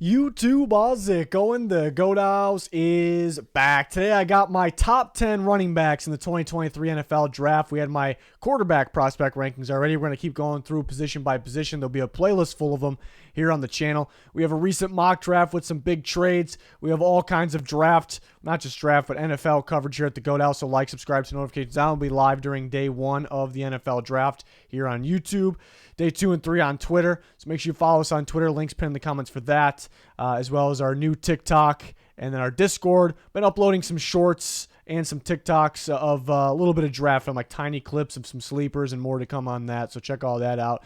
YouTube, how's it going? The Goat House is back. Today I got my top 10 running backs in the 2023 NFL Draft. We had my quarterback prospect rankings already. We're going to keep going through position by position. There'll be a playlist full of them here on the channel. We have a recent mock draft with some big trades. We have all kinds of draft, not just draft, but NFL coverage here at the Goat House. So like, subscribe to notifications down. We'll be live during day 1 of the NFL Draft here on YouTube. Day 2 and 3 on Twitter. So make sure you follow us on Twitter. Links pinned in the comments for that, as well as our new TikTok and then our Discord. Been uploading some shorts and some TikToks of a little bit of draft film, like tiny clips of some sleepers and more to come on that. So check all that out.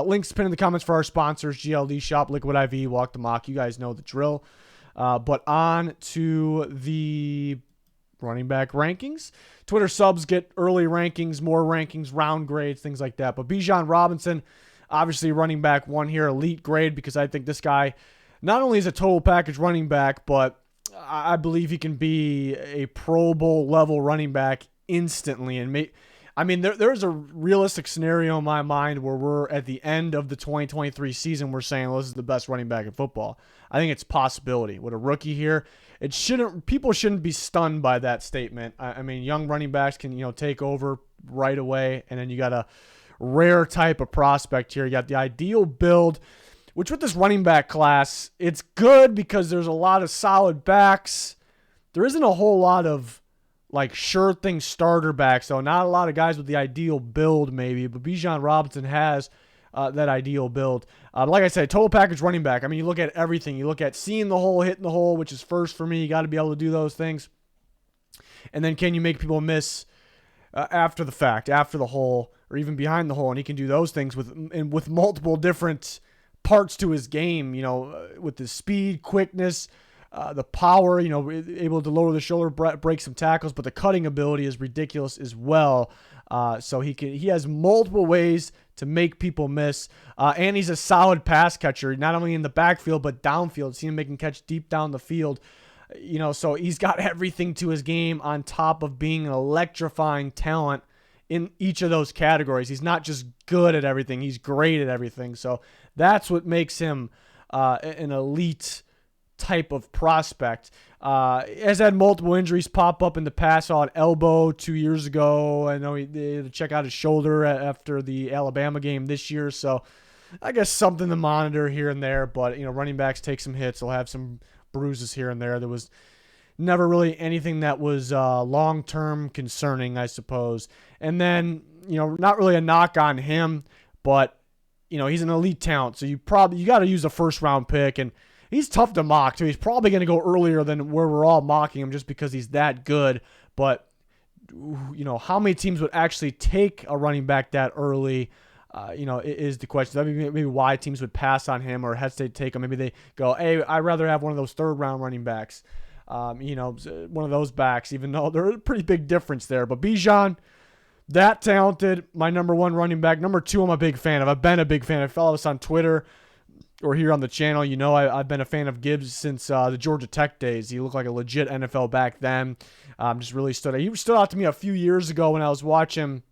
Links pinned in the comments for our sponsors, GLD Shop, Liquid IV, Walk the Mock. You guys know the drill. But on to the running back rankings. Twitter subs get early rankings, more rankings, round grades, things like that. But Bijan Robinson, obviously running back 1 here, elite grade, because I think this guy not only is a total package running back, but I believe he can be a Pro Bowl level running back instantly. And there's a realistic scenario in my mind where we're at the end of the 2023 season, we're saying, well, this is the best running back in football. I think it's a possibility with a rookie here. People shouldn't be stunned by that statement. I mean, young running backs can, take over right away. And then you got a rare type of prospect here. You got the ideal build, which with this running back class, it's good because there's a lot of solid backs. There isn't a whole lot of sure thing starter backs, though. Not a lot of guys with the ideal build, maybe, but Bijan Robinson has that ideal build. Like I said, total package running back. I mean, you look at everything. You look at seeing the hole, hitting the hole, which is first for me. You got to be able to do those things. And then can you make people miss after the fact, after the hole, or even behind the hole? And he can do those things with multiple different parts to his game, with his speed, quickness, the power, able to lower the shoulder, break some tackles, but the cutting ability is ridiculous as well. So he has multiple ways to make people miss, and he's a solid pass catcher, not only in the backfield but downfield. See him making catch deep down the field, so he's got everything to his game on top of being an electrifying talent in each of those categories. He's not just good at everything, he's great at everything. So that's what makes him an elite type of prospect. Has had multiple injuries pop up in the past. Saw an elbow 2 years ago. I know he had to check out his shoulder after the Alabama game this year. So I guess something to monitor here and there. But, running backs take some hits. They'll have some bruises here and there. There was never really anything that was long-term concerning, I suppose. And then, not really a knock on him, but, he's an elite talent. So you got to use a first-round pick. And he's tough to mock, too. He's probably going to go earlier than where we're all mocking him just because he's that good. But, how many teams would actually take a running back that early, is the question. That maybe why teams would pass on him or hesitate to take him. Maybe they go, hey, I'd rather have one of those third-round running backs, one of those backs, even though there's a pretty big difference there. But Bijan, that talented, my number 1 running back. Number 2, I'm a big fan of. I've been a big fan. I follow us on Twitter or here on the channel. I've been a fan of Gibbs since the Georgia Tech days. He looked like a legit NFL back then. Just really stood out. He stood out to me a few years ago when I was watching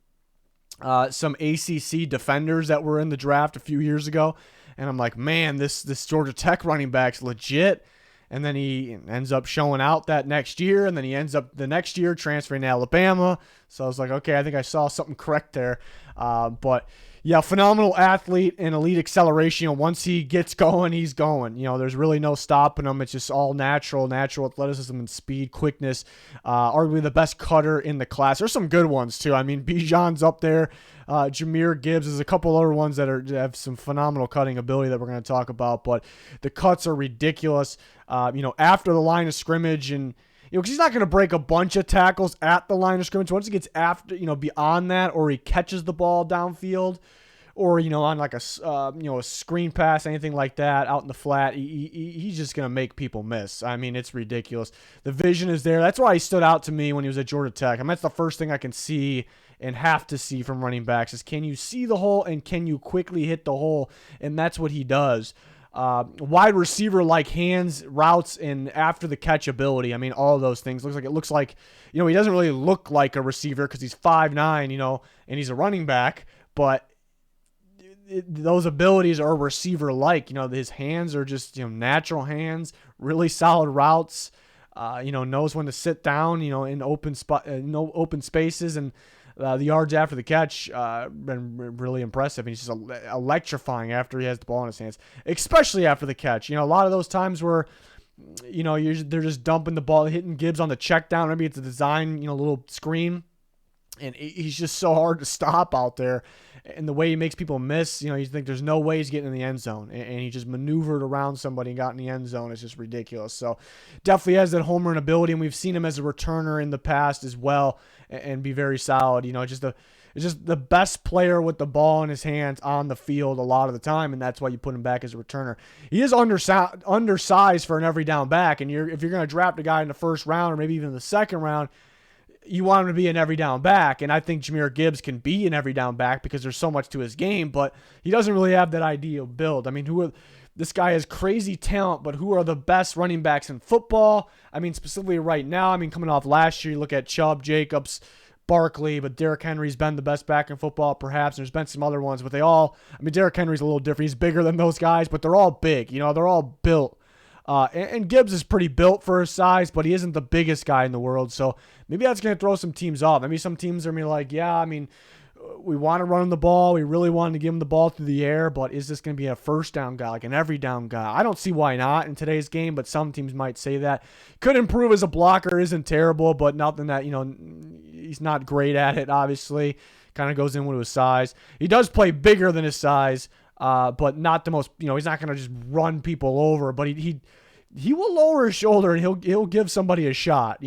some ACC defenders that were in the draft a few years ago. And I'm like, man, this Georgia Tech running back's legit. And then he ends up showing out that next year. And then he ends up the next year transferring to Alabama. So I was like, okay, I think I saw something correct there. But yeah, phenomenal athlete and elite acceleration. Once he gets going, he's going. There's really no stopping him. It's just all natural athleticism and speed, quickness. Arguably the best cutter in the class. There's some good ones too. I mean, Bijan's up there. Jahmyr, Gibbs. There's a couple other ones that have some phenomenal cutting ability that we're going to talk about. But the cuts are ridiculous. After the line of scrimmage and because he's not going to break a bunch of tackles at the line of scrimmage. Once he gets after, beyond that, or he catches the ball downfield, or on like a screen pass, anything like that, out in the flat, he's just going to make people miss. I mean, it's ridiculous. The vision is there. That's why he stood out to me when he was at Georgia Tech. I mean, that's the first thing I can see and have to see from running backs is can you see the hole and can you quickly hit the hole? And that's what he does. Wide receiver like hands, routes, and after the catch ability. I mean, all of those things. It looks like he doesn't really look like a receiver because he's 5'9", and he's a running back, but those abilities are receiver-like. His hands are just natural hands, really solid routes. Knows when to sit down. In open spot, no open spaces, and the yards after the catch been really impressive. And he's just electrifying after he has the ball in his hands, especially after the catch. A lot of those times where they're just dumping the ball, hitting Gibbs on the check down. Maybe it's a design, little screen. And he's just so hard to stop out there. And the way he makes people miss, you think there's no way he's getting in the end zone. And he just maneuvered around somebody and got in the end zone. It's just ridiculous. So definitely has that home run ability. And we've seen him as a returner in the past as well and be very solid. It's just the best player with the ball in his hands on the field a lot of the time, and that's why you put him back as a returner. He is undersized for an every down back, and if you're going to draft a guy in the first round or maybe even the second round, you want him to be an every down back, and I think Jahmyr Gibbs can be an every down back because there's so much to his game, but he doesn't really have that ideal build. I mean, this guy has crazy talent, but who are the best running backs in football? I mean, specifically right now, coming off last year, you look at Chubb, Jacobs, Barkley, but Derrick Henry's been the best back in football, perhaps. There's been some other ones, but Derrick Henry's a little different. He's bigger than those guys, but they're all big. They're all built. And Gibbs is pretty built for his size, but he isn't the biggest guy in the world. So maybe that's going to throw some teams off. Maybe some teams are going to be like, yeah, we want to run him the ball. We really want to give him the ball through the air, but is this going to be a first down guy, like an every down guy? I don't see why not in today's game, but some teams might say that. Could improve as a blocker, isn't terrible, but nothing that, he's not great at it, obviously. Kind of goes in with his size. He does play bigger than his size, but not the most, he's not going to just run people over, but he will lower his shoulder and he'll give somebody a shot,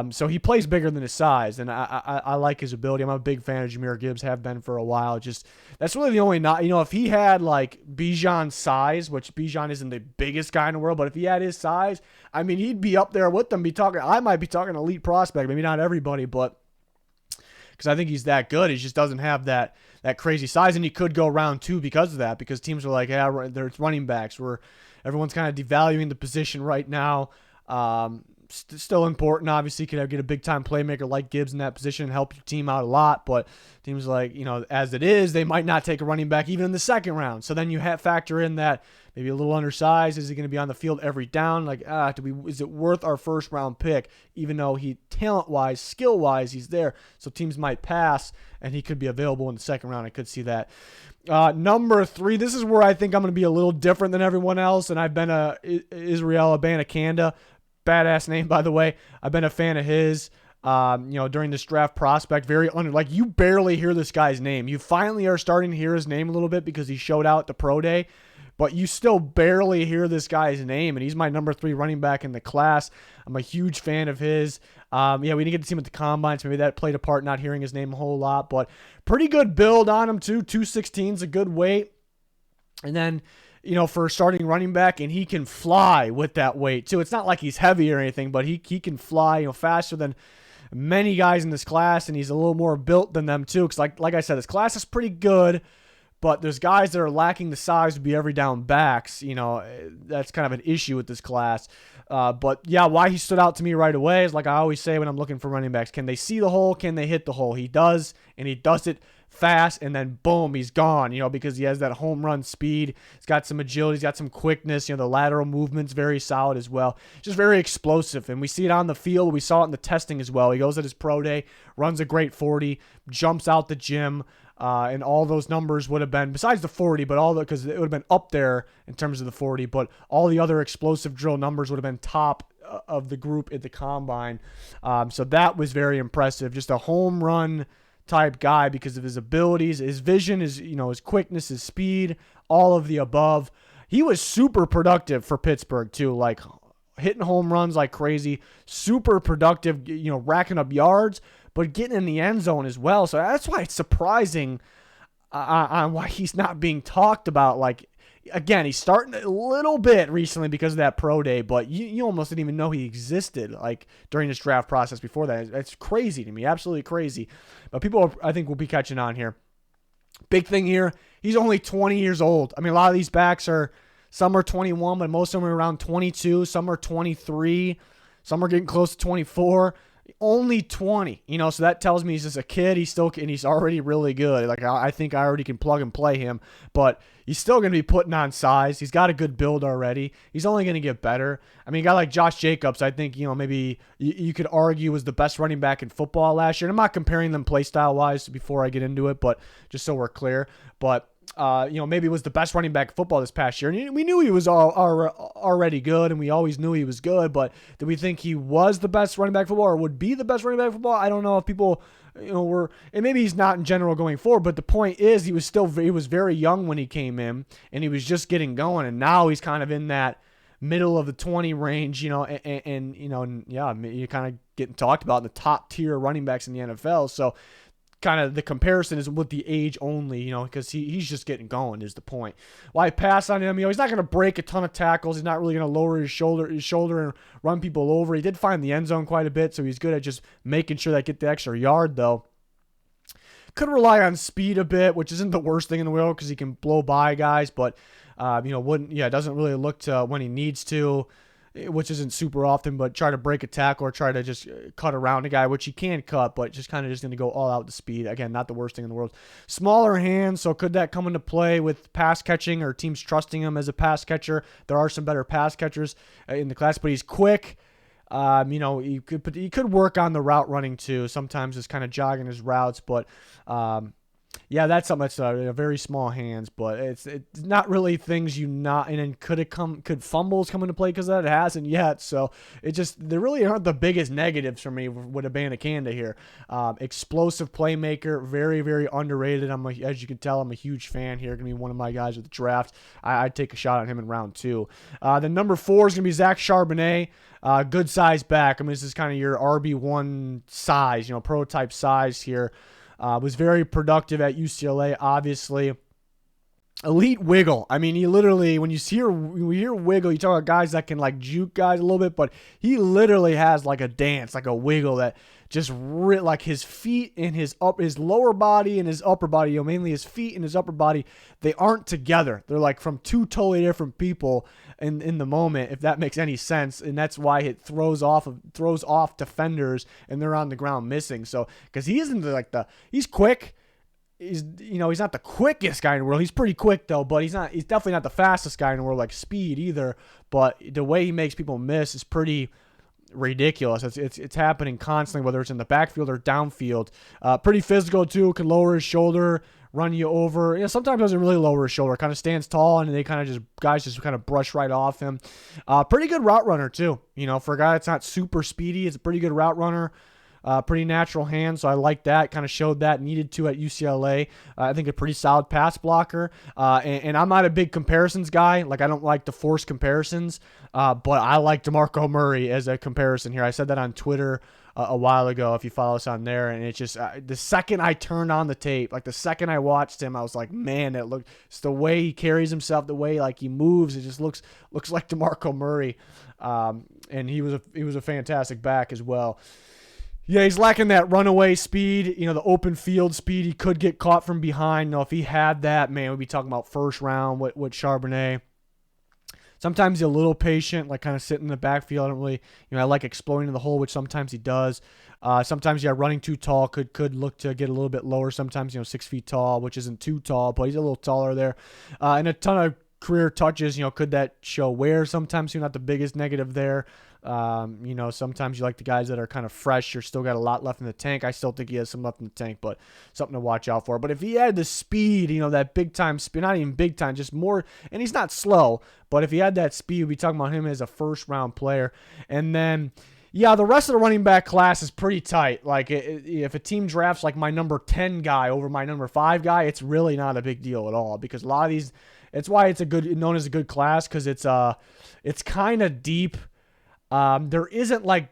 So he plays bigger than his size, and I like his ability. I'm a big fan of Jahmyr Gibbs, have been for a while. That's really the only if he had like Bijan's size, which Bijan isn't the biggest guy in the world, but if he had his size, he'd be up there with them. I might be talking elite prospect, maybe not everybody, but because I think he's that good. He just doesn't have that crazy size, and he could go round 2 because of that, because teams are like, yeah, there's running backs. Everyone's kind of devaluing the position right now. Still important, obviously. Could get a big-time playmaker like Gibbs in that position and help your team out a lot, but teams like, as it is, they might not take a running back even in the second round. So then you factor in that maybe a little undersized. Is he going to be on the field every down? Like, is it worth our first-round pick, even though he talent-wise, skill-wise, he's there? So teams might pass, and he could be available in the second round. I could see that. Number 3, this is where I think I'm going to be a little different than everyone else, and I've been Israel Abanikanda. Badass name, by the way. I've been a fan of his, during this draft prospect. You barely hear this guy's name. You finally are starting to hear his name a little bit because he showed out at the pro day, but you still barely hear this guy's name, and he's my number 3 running back in the class. I'm a huge fan of his. We didn't get to see him at the combine, so maybe that played a part, not hearing his name a whole lot, but pretty good build on him too. 216 is a good weight. And then, for a starting running back, and he can fly with that weight too. It's not like he's heavy or anything, but he can fly, faster than many guys in this class, and he's a little more built than them too. Because like I said, this class is pretty good, but there's guys that are lacking the size to be every down backs. That's kind of an issue with this class. But yeah, why he stood out to me right away is like I always say when I'm looking for running backs: can they see the hole? Can they hit the hole? He does, and he does it fast, and then boom, he's gone, because he has that home run speed. He's got some agility, he's got some quickness, the lateral movement's very solid as well. Just very explosive, and we see it on the field. We saw it in the testing as well. He goes at his pro day, runs a great 40, jumps out the gym, and all those numbers would have been, besides the 40, but because it would have been up there in terms of the 40, but all the other explosive drill numbers would have been top of the group at the combine. So that was very impressive. Just a home run type guy because of his abilities, his vision, his quickness, his speed, all of the above. He was super productive for Pittsburgh too, like hitting home runs like crazy, super productive, racking up yards, but getting in the end zone as well. So that's why it's surprising on why he's not being talked about. Like, again, he's starting a little bit recently because of that pro day, but you almost didn't even know he existed like during this draft process before that. It's crazy to me, absolutely crazy. But people, I think, will be catching on here. Big thing here, he's only 20 years old. A lot of these backs some are 21, but most of them are around 22. Some are 23. Some are getting close to 24. Only 20, so that tells me he's just a kid. And he's already really good. Like, I think I already can plug and play him, but he's still going to be putting on size. He's got a good build already. He's only going to get better. I mean, a guy like Josh Jacobs, I think, maybe you could argue was the best running back in football last year. And I'm not comparing them play style wise before I get into it, but just so we're clear. But maybe was the best running back in football this past year. And we knew he was already good, and we always knew he was good, but did we think he was the best running back in football or would be the best running back in football? I don't know if people, were, and maybe he's not in general going forward, but the point is he was very young when he came in, and he was just getting going, and now he's kind of in that middle of the 20 range, and you're kind of getting talked about in the top tier running backs in the NFL. So kind of the comparison is with the age only, because he's just getting going is the point. Why pass on him? He's not going to break a ton of tackles. He's not really going to lower his shoulder and run people over. He did find the end zone quite a bit, so he's good at just making sure that get the extra yard, though. Could rely on speed a bit, which isn't the worst thing in the world because he can blow by guys, but doesn't really look to when he needs to, which isn't super often, but try to break a tackle or try to just cut around a guy, which he can cut, but just kind of just going to go all out to speed. Again, not the worst thing in the world. Smaller hands, so could that come into play with pass catching or teams trusting him as a pass catcher? There are some better pass catchers in the class, but he's quick. He could work on the route running too. Sometimes just kind of jogging his routes, but that's something that's very small hands, but it's not really things and then could fumbles come into play because of that? It hasn't yet, so they really aren't the biggest negatives for me with Abanikanda here. Explosive playmaker, very, very underrated. As you can tell, I'm a huge fan here. Going to be one of my guys with the draft. I'd take a shot on him in round 2. The number 4 is going to be Zach Charbonnet. Good size back. I mean, this is kind of your RB1 size, prototype size here. Was very productive at UCLA, obviously. Elite wiggle. I mean, he literally, when you hear wiggle, you talk about guys that can like juke guys a little bit, but he literally has like a dance, like a wiggle that just like his feet and his lower body and his upper body, mainly his feet and his upper body, they aren't together. They're like from two totally different people in the moment, if that makes any sense. And that's why it throws off defenders and they're on the ground missing. So, because he isn't he's quick. He's not the quickest guy in the world. He's pretty quick though, but he's definitely not the fastest guy in the world, like speed either. But the way he makes people miss is pretty ridiculous. It's happening constantly, whether it's in the backfield or downfield. Pretty physical too. Can lower his shoulder, run you over. Sometimes doesn't really lower his shoulder. Kind of stands tall, and guys just kind of brush right off him. Pretty good route runner too. For a guy that's not super speedy, it's a pretty good route runner. Pretty natural hands, so I like that. Kind of showed that, needed to at UCLA. I think a pretty solid pass blocker. And I'm not a big comparisons guy. Like, I don't like to force comparisons, but I like DeMarco Murray as a comparison here. I said that on Twitter a while ago, if you follow us on there, and it's just the second I turned on the tape, like the second I watched him, I was like, man, it's the way he carries himself, the way like he moves, it just looks like DeMarco Murray. And he was a fantastic back as well. Yeah, he's lacking that runaway speed, the open field speed. He could get caught from behind. If he had that, man, we'd be talking about first round with Charbonnet. Sometimes he's a little patient, like kind of sitting in the backfield. I don't really, I like exploring in the hole, which sometimes he does. Sometimes, running too tall could look to get a little bit lower. Sometimes, 6 feet tall, which isn't too tall, but he's a little taller there. And a ton of career touches, could that show wear? Sometimes you're not the biggest negative there. Sometimes you like the guys that are kind of fresh or still got a lot left in the tank. I still think he has some left in the tank, but something to watch out for. But if he had the speed, that big time speed, not even big time, just more, and he's not slow, but if he had that speed, we'd be talking about him as a first round player. And then, the rest of the running back class is pretty tight. Like, if a team drafts like my number 10 guy over my number 5 guy, it's really not a big deal at all, because a lot of these, it's why it's known as a good class, because it's kind of deep. There isn't like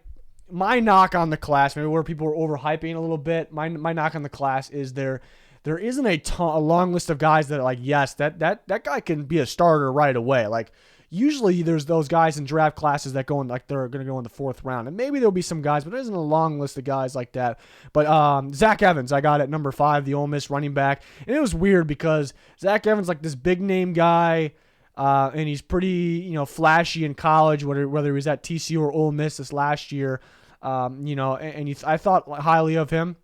my knock on the class, maybe where people are overhyping a little bit. My knock on the class is there isn't a long list of guys that are like, yes, that guy can be a starter right away. Like, usually there's those guys in draft classes that go in, like, they're going to go in the 4th round, and maybe there'll be some guys, but there isn't a long list of guys like that. But Zach Evans, I got at number 5, the Ole Miss running back, and it was weird because Zach Evans, like this big name guy. And he's pretty, flashy in college, whether he was at TCU or Ole Miss this last year. I thought highly of him.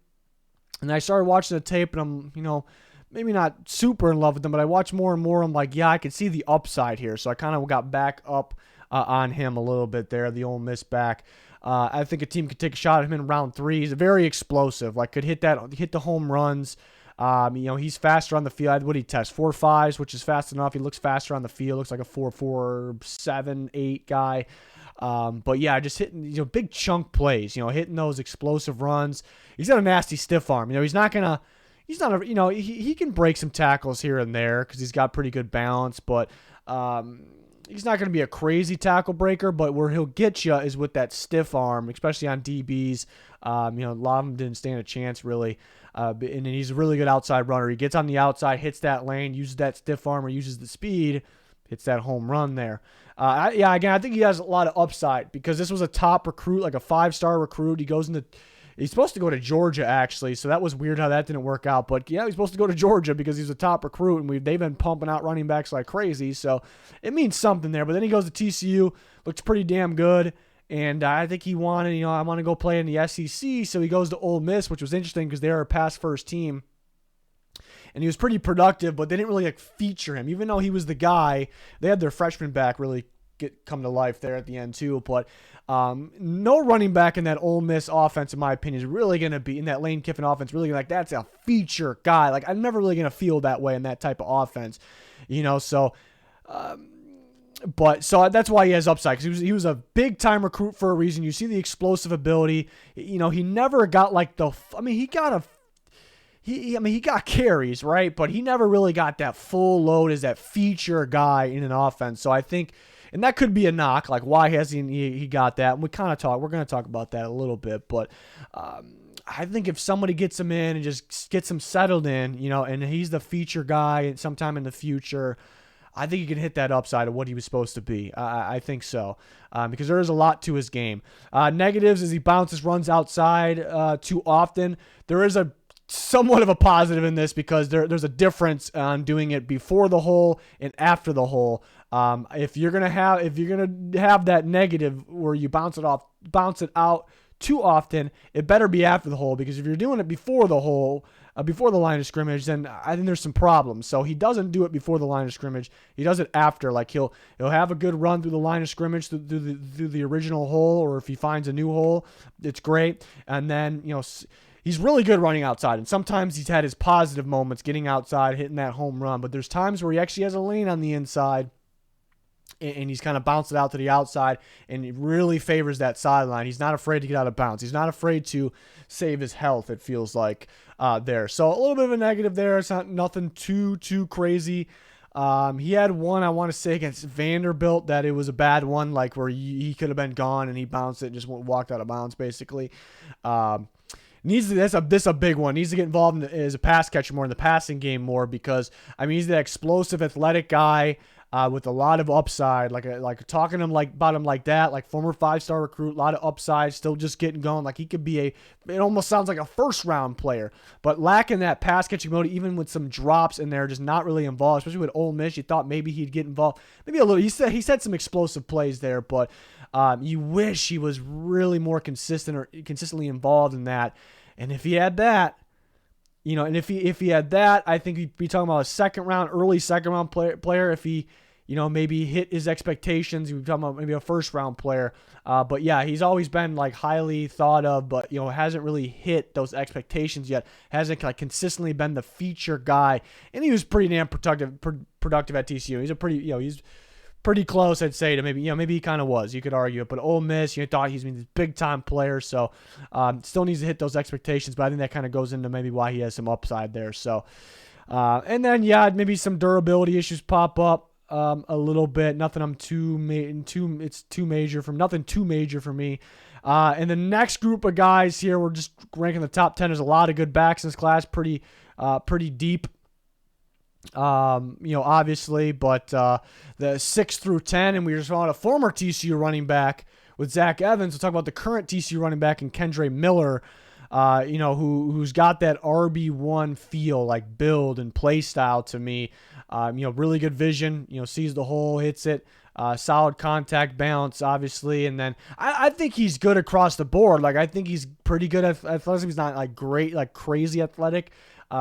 And I started watching the tape, and I'm, maybe not super in love with him, but I watched more and more. I'm like, yeah, I can see the upside here. So I kind of got back up on him a little bit there, the Ole Miss back. I think a team could take a shot at him in round 3. He's very explosive, like could hit the home runs. He's faster on the field. What did he test? 4.5s, which is fast enough. He looks faster on the field. Looks like a 4.4, 7, 8 guy. But yeah, just hitting, big chunk plays, hitting those explosive runs. He's got a nasty stiff arm. He can break some tackles here and there because he's got pretty good balance, but he's not going to be a crazy tackle breaker. But where he'll get you is with that stiff arm, especially on DBs. A lot of them didn't stand a chance really. And he's a really good outside runner. He gets on the outside, hits that lane, uses that stiff arm or uses the speed, hits that home run there. Again, I think he has a lot of upside because this was a top recruit, like a 5-star recruit. He's supposed to go to Georgia, actually, so that was weird how that didn't work out. But, yeah, he's supposed to go to Georgia because he's a top recruit, and they've been pumping out running backs like crazy. So it means something there. But then he goes to TCU, looks pretty damn good, and I think he wanted, I want to go play in the SEC. So he goes to Ole Miss, which was interesting because they were a pass-first team. And he was pretty productive, but they didn't really feature him. Even though he was the guy, they had their freshman back really come to life there at the end too. But no running back in that Ole Miss offense, in my opinion, is really going to be in that Lane Kiffin offense. Really, that's a feature guy. Like I'm never really going to feel that way in that type of offense, So that's why he has upside because he was a big time recruit for a reason. You see the explosive ability. He never got he got carries, right? But he never really got that full load as that feature guy in an offense. So I think, and that could be a knock, like why hasn't he got that? And we're going to talk about that a little bit. But I think if somebody gets him in and just gets him settled in, and he's the feature guy sometime in the future, I think he can hit that upside of what he was supposed to be. I think so because there is a lot to his game. Negatives is he bounces runs outside too often. There is somewhat of a positive in this because there's a difference on doing it before the hole and after the hole. If you're gonna have that negative where you bounce it out too often, it better be after the hole because if you're doing it before the hole, before the line of scrimmage, then I think there's some problems. So he doesn't do it before the line of scrimmage. He does it after. Like he'll have a good run through the line of scrimmage through the original hole, or if he finds a new hole, it's great. And then he's really good running outside, and sometimes he's had his positive moments getting outside, hitting that home run. But there's times where he actually has a lane on the inside, and he's kind of bounced it out to the outside, and he really favors that sideline. He's not afraid to get out of bounds. He's not afraid to save his health, it feels like, there. So a little bit of a negative there. It's not nothing too crazy. He had one, I want to say, against Vanderbilt that it was a bad one, like where he could have been gone, and he bounced it and just walked out of bounds, basically. This a big one. Needs to get involved as a pass catcher more in the passing game more because he's that explosive, athletic guy with a lot of upside. Like talking to him about him like that, like former 5-star recruit, a lot of upside, still just getting going. Like he could be it almost sounds like a first-round player, but lacking that pass catching ability, even with some drops in there, just not really involved. Especially with Ole Miss, you thought maybe he'd get involved, maybe a little. He said some explosive plays there, but you wish he was really more consistent or consistently involved in that. And if he had that, and if he had that, I think we'd be talking about early second round player. If he, maybe hit his expectations, we'd be talking about maybe a first round player. But yeah, he's always been highly thought of, but hasn't really hit those expectations yet. Hasn't consistently been the feature guy, and he was pretty damn productive at TCU. He's he's pretty close, I'd say, to maybe he kind of was. You could argue it, but Ole Miss, thought he's been this big time player, so still needs to hit those expectations. But I think that kind of goes into maybe why he has some upside there. So, and then maybe some durability issues pop up a little bit. Nothing too major for me. And the next group of guys here, we're just ranking the top 10. There's a lot of good backs in this class, pretty deep. Obviously, but the 6 through 10, and we just want a former TCU running back with Zach Evans. We'll talk about the current TCU running back in Kendra Miller, who's got that RB1 feel, like build and play style to me. Really good vision, sees the hole, hits it. Solid contact balance, obviously. And then I think he's good across the board. Like, I think he's pretty good at athleticism. He's not like great, like crazy athletic.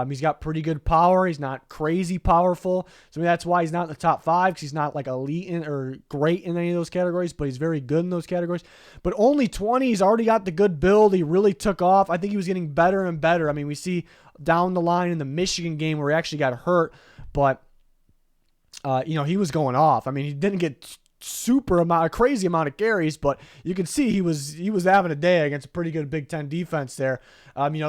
He's got pretty good power. He's not crazy powerful. So that's why he's not in the top 5, because he's not like elite or great in any of those categories, but he's very good in those categories. But only 20, he's already got the good build. He really took off. I think he was getting better and better. I mean, we see down the line in the Michigan game where he actually got hurt, but he was going off. I mean, he didn't get a crazy amount of carries, but you can see he was having a day against a pretty good Big Ten defense there.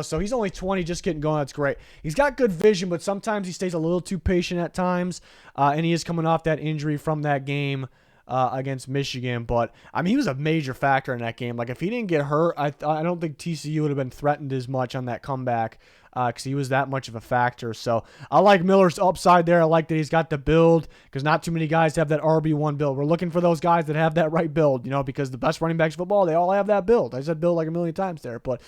So he's only 20, just getting going. That's great. He's got good vision, but sometimes he stays a little too patient at times, and he is coming off that injury from that game against Michigan. But I mean, he was a major factor in that game. Like, if he didn't get hurt, I don't think TCU would have been threatened as much on that comeback, because he was that much of a factor. So I like Miller's upside there. I like that he's got the build, because not too many guys have that RB1 build. We're looking for those guys that have that right build, because the best running backs in football, they all have that build. I said build like a million times there, but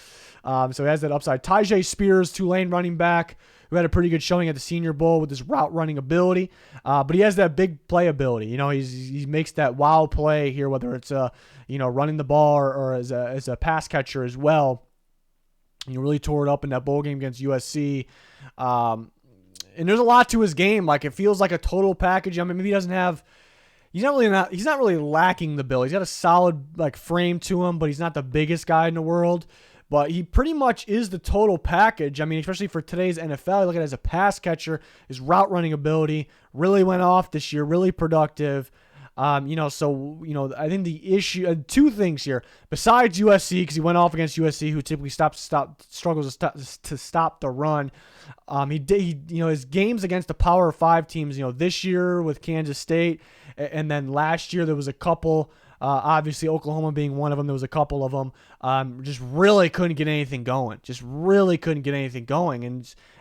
so he has that upside. Tyjae Spears, Tulane running back, who had a pretty good showing at the Senior Bowl with his route running ability, but he has that big play ability. He makes that wow play here, whether it's running the ball or as a pass catcher as well. He really tore it up in that bowl game against USC. And there's a lot to his game. Like, it feels like a total package. I mean, maybe he's not really lacking the build. He's got a solid like frame to him, but he's not the biggest guy in the world. But he pretty much is the total package. I mean, especially for today's NFL, look at it as a pass catcher, his route running ability really went off this year, really productive. I think the issue, two things here, besides USC, because he went off against USC, who typically struggles to stop the run. His games against the Power 5 teams, this year with Kansas State, and then last year there was a couple, obviously Oklahoma being one of them, there was a couple of them, just really couldn't get anything going,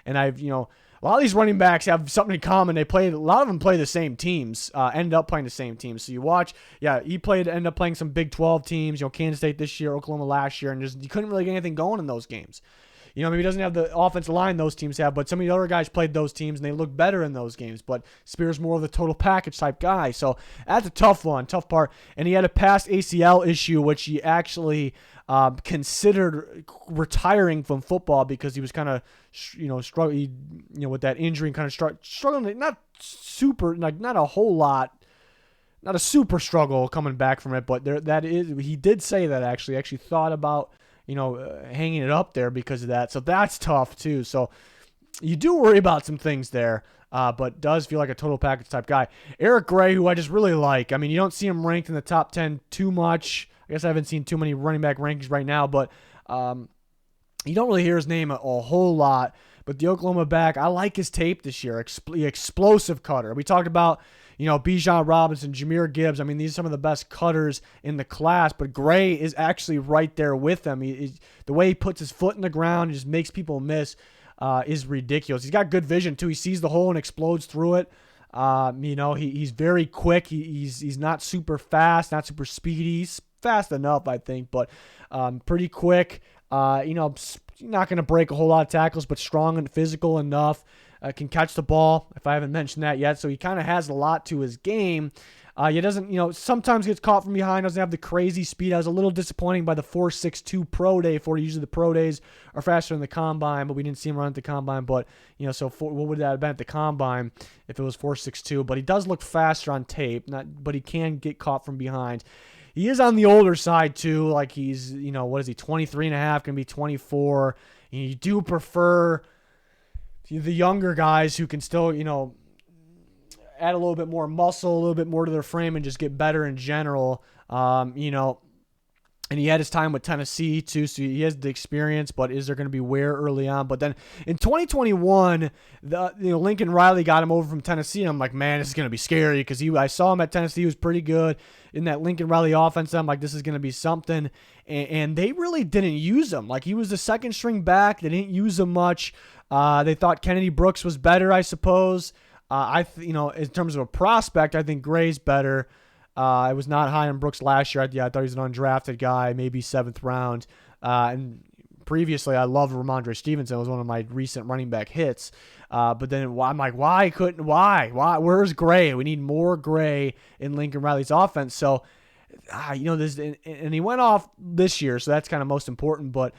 and I've, a lot of these running backs have something in common. A lot of them play the same teams, ended up playing the same teams. So you watch, he ended up playing some Big 12 teams, Kansas State this year, Oklahoma last year, and just you couldn't really get anything going in those games. Maybe he doesn't have the offensive line those teams have, but some of the other guys played those teams, and they look better in those games. But Spears more of the total package type guy. So that's a tough part. And he had a past ACL issue, which he actually considered retiring from football because he was kind of, struggling, with that injury and kind of struggling, not a whole lot, not a super struggle coming back from it, but he did say that actually thought about, hanging it up there because of that. So that's tough too. So you do worry about some things there, but does feel like a total package type guy. Eric Gray, who I just really like. I mean, you don't see him ranked in the top 10 too much. I guess I haven't seen too many running back rankings right now, but you don't really hear his name a whole lot. But the Oklahoma back, I like his tape this year. Explosive cutter. We talked about, Bijan Robinson, Jahmyr Gibbs. I mean, these are some of the best cutters in the class, but Gray is actually right there with them. The way he puts his foot in the ground and just makes people miss is ridiculous. He's got good vision, too. He sees the hole and explodes through it. He's very quick. He's not super fast, not super speedy. He's fast enough, I think, but pretty quick. Not going to break a whole lot of tackles, but strong and physical enough. Can catch the ball, if I haven't mentioned that yet. So he kind of has a lot to his game. He doesn't, sometimes gets caught from behind, doesn't have the crazy speed. I was a little disappointing by the 4.62 pro day for usually the pro days are faster than the combine, but we didn't see him run at the combine. But, what would that have been at the combine if it was 4.62? But he does look faster on tape, but he can get caught from behind. He is on the older side, too. Like he's, 23 and a half, going to be 24. You do prefer the younger guys who can still, add a little bit more muscle, a little bit more to their frame and just get better in general. And he had his time with Tennessee, too, so he has the experience, but is there going to be wear early on? But then in 2021, Lincoln Riley got him over from Tennessee, and I'm like, man, this is going to be scary because I saw him at Tennessee. He was pretty good in that Lincoln Riley offense. I'm like, this is going to be something, and they really didn't use him. Like, he was the second string back. They didn't use him much. They thought Kennedy Brooks was better, I suppose. In terms of a prospect, I think Gray's better. I was not high on Brooks last year. I thought he was an undrafted guy, maybe 7th round, and previously I loved Ramondre Stevenson. It was one of my recent running back hits. But then I'm like, why? Where's Gray? We need more Gray in Lincoln Riley's offense. So, this, and he went off this year, so that's kind of most important. But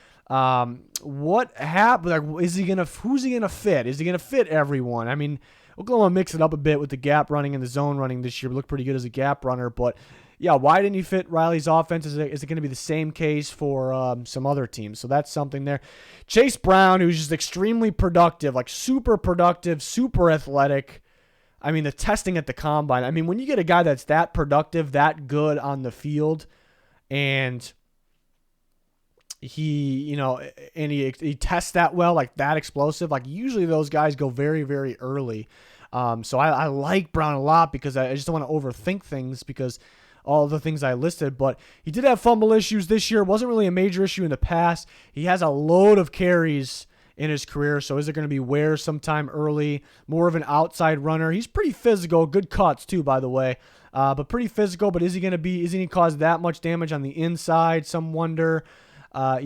what happened? Like, who's he gonna fit? Is he gonna fit everyone? I mean, Oklahoma mixed it up a bit with the gap running and the zone running this year. Looked pretty good as a gap runner, but yeah, why didn't you fit Riley's offense? Is it going to be the same case for some other teams? So that's something there. Chase Brown, who's just extremely productive, like super productive, super athletic. I mean, the testing at the combine. I mean, when you get a guy that's that productive, that good on the field, and he tests that well, like that explosive, like usually those guys go very, very early. So I like Brown a lot because I just don't want to overthink things because all the things I listed, but he did have fumble issues this year. It wasn't really a major issue in the past. He has a load of carries in his career, so is it going to be Ware sometime early? More of an outside runner. He's pretty physical, good cuts too, by the way, but pretty physical. But is he going to cause that much damage on the inside? Some wonder. So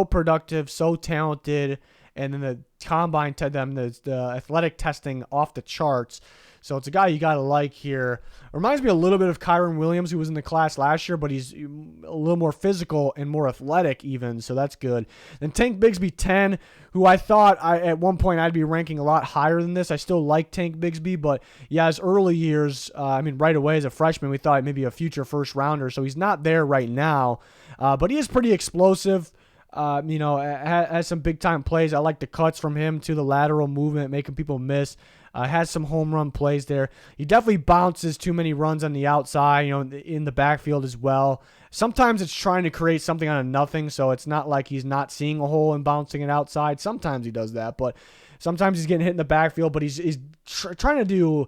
productive, so talented, and then the combine to them, the athletic testing off the charts. So it's a guy you got to like here. Reminds me a little bit of Kyron Williams, who was in the class last year, but he's a little more physical and more athletic even, so that's good. Then Tank Bixby 10, who I thought at one point I'd be ranking a lot higher than this. I still like Tank Bixby, but yeah, his early years, right away as a freshman, we thought maybe a future first rounder, so he's not there right now. But he is pretty explosive. Has some big-time plays. I like the cuts from him to the lateral movement, making people miss. Has some home run plays there. He definitely bounces too many runs on the outside, in the backfield as well. Sometimes it's trying to create something out of nothing, so it's not like he's not seeing a hole and bouncing it outside. Sometimes he does that, but sometimes he's getting hit in the backfield, but he's trying to do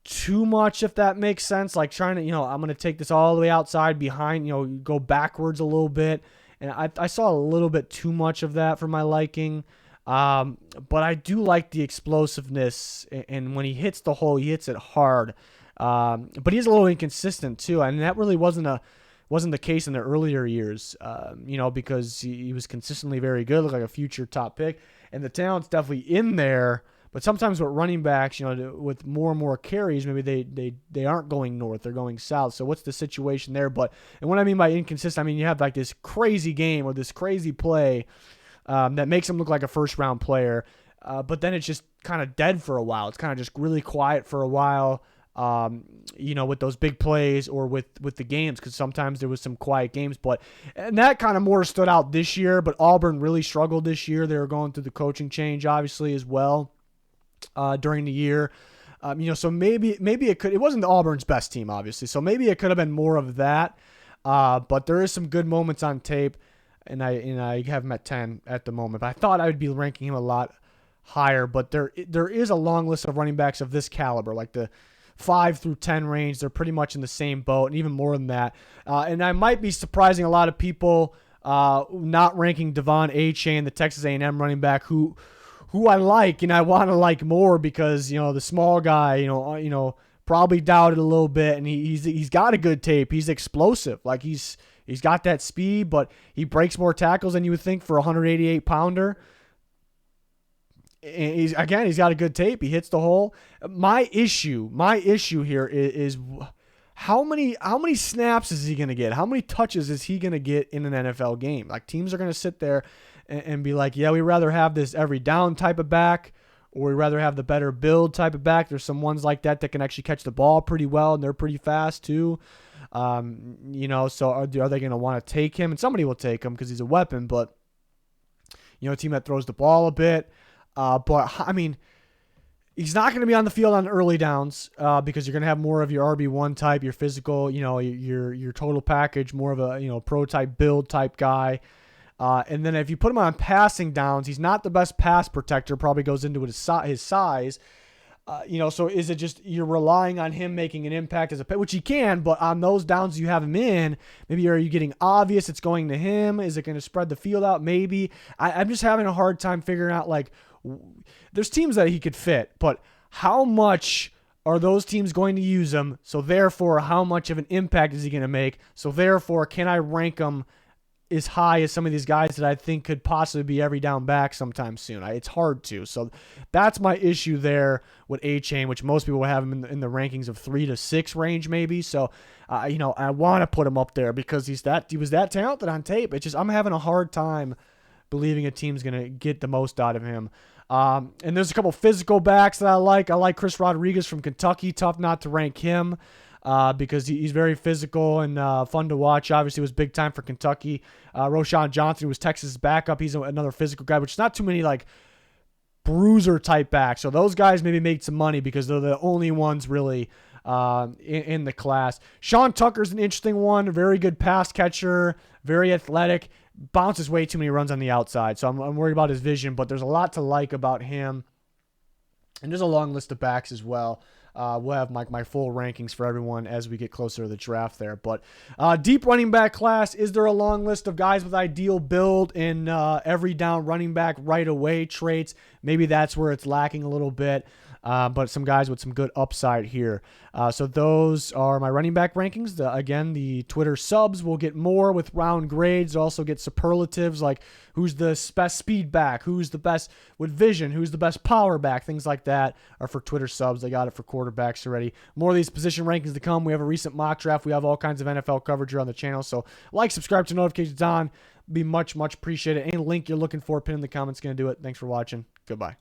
too much, if that makes sense. Like trying to, I'm going to take this all the way outside behind, go backwards a little bit. And I saw a little bit too much of that for my liking. But I do like the explosiveness, and when he hits the hole, he hits it hard. But he's a little inconsistent too, and that really wasn't the case in the earlier years. Because he was consistently very good, looked like a future top pick, and the talent's definitely in there. But sometimes with running backs, with more and more carries, maybe they aren't going north, they're going south. So what's the situation there? And what I mean by inconsistent, you have like this crazy game or this crazy play that makes him look like a first-round player, but then it's just kind of dead for a while. It's kind of just really quiet for a while, with those big plays or with the games, because sometimes there was some quiet games. And that kind of more stood out this year, but Auburn really struggled this year. They were going through the coaching change, obviously, as well during the year. So maybe it wasn't Auburn's best team, obviously, so maybe it could have been more of that. But there is some good moments on tape. And I have him at 10 at the moment. But I thought I would be ranking him a lot higher. But there is a long list of running backs of this caliber, like the 5 through 10 range. They're pretty much in the same boat, and even more than that. And I might be surprising a lot of people not ranking Devon Achane, the Texas A&M running back, who I like and I want to like more because the small guy, probably doubted a little bit, and he's got a good tape. He's explosive, like he's got that speed, but he breaks more tackles than you would think for a 188-pounder. And he's got a good tape. He hits the hole. My issue here is how many snaps is he going to get? How many touches is he going to get in an NFL game? Like, teams are going to sit there and be like, yeah, we'd rather have this every down type of back, or we'd rather have the better build type of back. There's some ones like that can actually catch the ball pretty well, and they're pretty fast too. So are they going to want to take him? And somebody will take him because he's a weapon, but, a team that throws the ball a bit. He's not going to be on the field on early downs because you're going to have more of your RB1 type, your physical, your total package, more of a, pro type build type guy. And then if you put him on passing downs, he's not the best pass protector, probably goes into his size. So is it just you're relying on him making an impact as which he can, but on those downs you have him in, maybe are you getting obvious it's going to him? Is it going to spread the field out? Maybe. I'm just having a hard time figuring out, like, there's teams that he could fit, but how much are those teams going to use him? So therefore, how much of an impact is he going to make? So therefore, can I rank him as high as some of these guys that I think could possibly be every down back sometime soon. It's hard to. So that's my issue there with A-Chain, which most people have him in the rankings of 3 to 6 range maybe. So, I want to put him up there because he was that talented on tape. It's just I'm having a hard time believing a team's going to get the most out of him. And there's a couple physical backs that I like. I like Chris Rodriguez from Kentucky. Tough not to rank him. Because he's very physical and fun to watch. Obviously, it was big time for Kentucky. Roshan Johnson was Texas' backup. He's another physical guy, which is not too many like bruiser type backs. So those guys maybe made some money because they're the only ones really in the class. Sean Tucker's an interesting one. Very good pass catcher, very athletic. Bounces way too many runs on the outside. So I'm worried about his vision, but there's a lot to like about him. And there's a long list of backs as well. We'll have my full rankings for everyone as we get closer to the draft there. But deep running back class, is there a long list of guys with ideal build and every down running back right away traits? Maybe that's where it's lacking a little bit. But some guys with some good upside here. So those are my running back rankings. Again, the Twitter subs will get more with round grades. They'll also get superlatives like who's the best speed back, who's the best with vision, who's the best power back. Things like that are for Twitter subs. They got it for quarterbacks already. More of these position rankings to come. We have a recent mock draft. We have all kinds of NFL coverage here on the channel. So like, subscribe to notifications on. Be much, much appreciated. Any link you're looking for, pin in the comments. Going to do it. Thanks for watching. Goodbye.